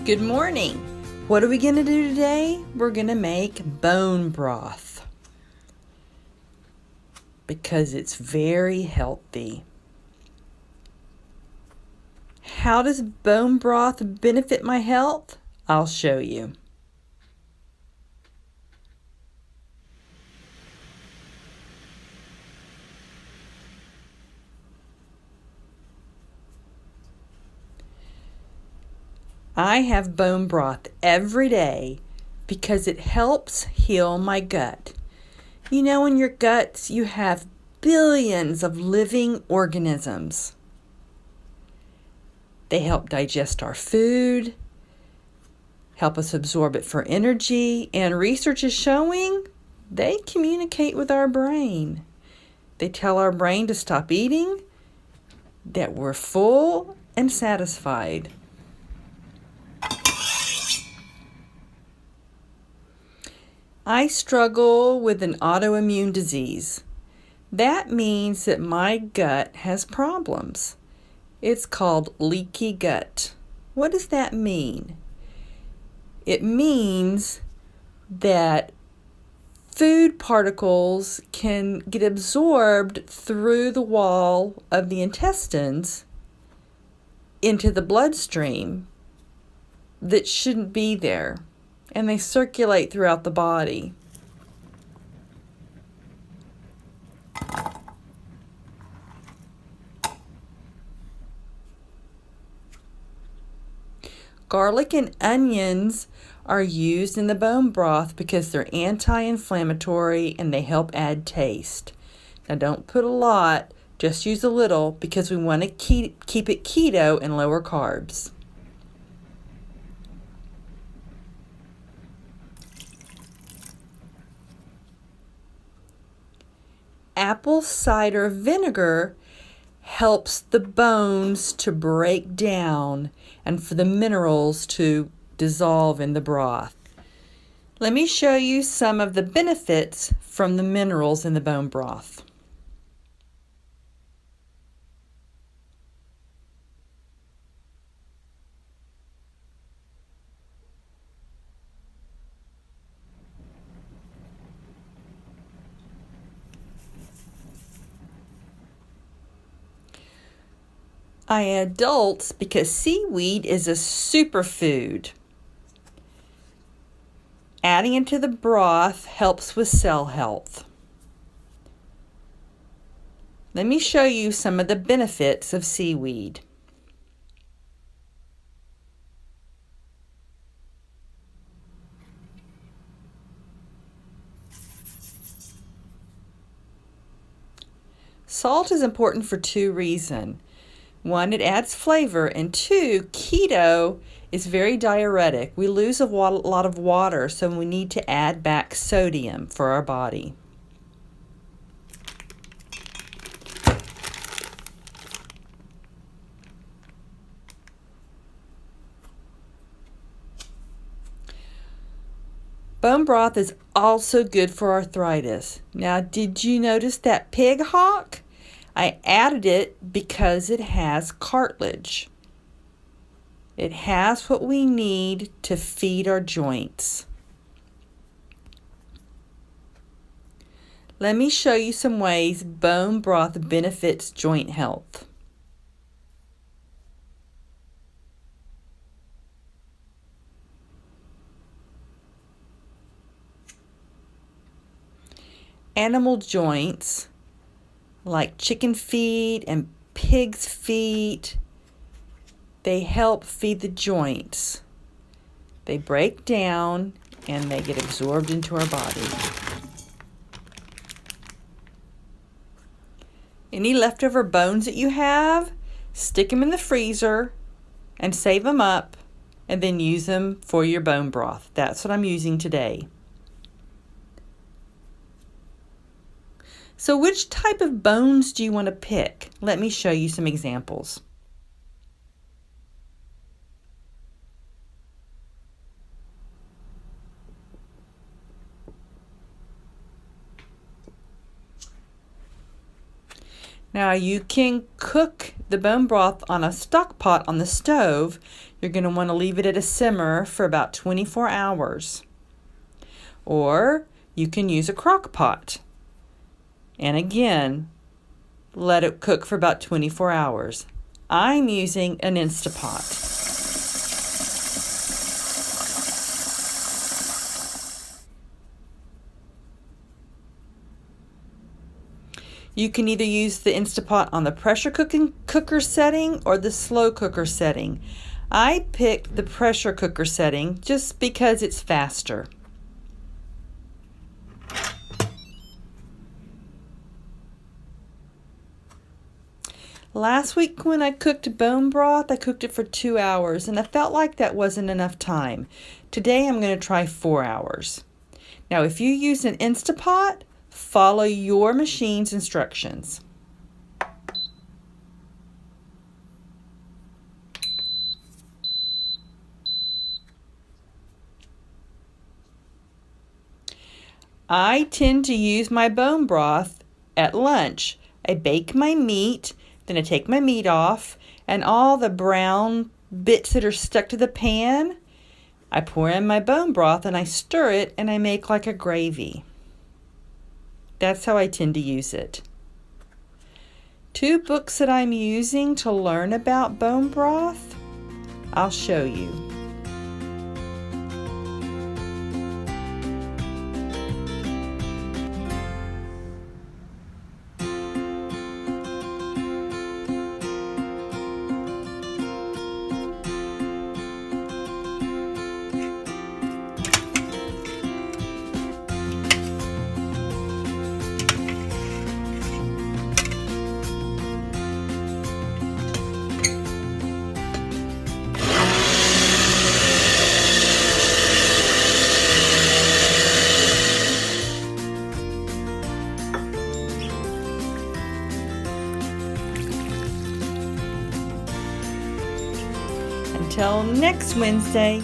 Good morning. What are we going to do today? We're going to make bone broth because it's very healthy. How does bone broth benefit my health? I'll show you. I have bone broth every day because it helps heal my gut. You know, in your guts, you have billions of living organisms. They help digest our food, help us absorb it for energy, and research is showing they communicate with our brain. They tell our brain to stop eating, that we're full and satisfied. I struggle with an autoimmune disease. That means that my gut has problems. It's called leaky gut. What does that mean? It means that food particles can get absorbed through the wall of the intestines into the bloodstream that shouldn't be there. And they circulate throughout the body. Garlic and onions are used in the bone broth because they're anti-inflammatory and they help add taste. Now don't put a lot, just use a little because we want to keep it keto and lower carbs. Apple cider vinegar helps the bones to break down and for the minerals to dissolve in the broth. Let me show you some of the benefits from the minerals in the bone broth. I add adults because seaweed is a superfood. Adding it to the broth helps with cell health. Let me show you some of the benefits of seaweed. Salt is important for two reasons. One, it adds flavor, and two, keto is very diuretic. We lose a lot of water, so we need to add back sodium for our body. Bone broth is also good for arthritis. Now, did you notice that pig hock? I added it because it has cartilage. It has what we need to feed our joints. Let me show you some ways bone broth benefits joint health. Animal joints like chicken feet and pig's feet, they help feed the joints. They break down and they get absorbed into our body. Any leftover bones that you have, stick them in the freezer and save them up and then use them for your bone broth. That's what I'm using today. So which type of bones do you want to pick? Let me show you some examples. Now you can cook the bone broth on a stock pot on the stove. You're going to want to leave it at a simmer for about 24 hours. Or you can use a crock pot. And again, let it cook for about 24 hours. I'm using an Instapot. You can either use the Instapot on the pressure cooker setting or the slow cooker setting. I picked the pressure cooker setting just because it's faster. Last week when I cooked bone broth, I cooked it for 2 hours and I felt like that wasn't enough time. Today I'm going to try 4 hours. Now if you use an Instapot, follow your machine's instructions. I tend to use my bone broth at lunch. I bake my meat, then I take my meat off, and all the brown bits that are stuck to the pan, I pour in my bone broth and I stir it and I make like a gravy. That's how I tend to use it. 2 books that I'm using to learn about bone broth, I'll show you. Until next Wednesday.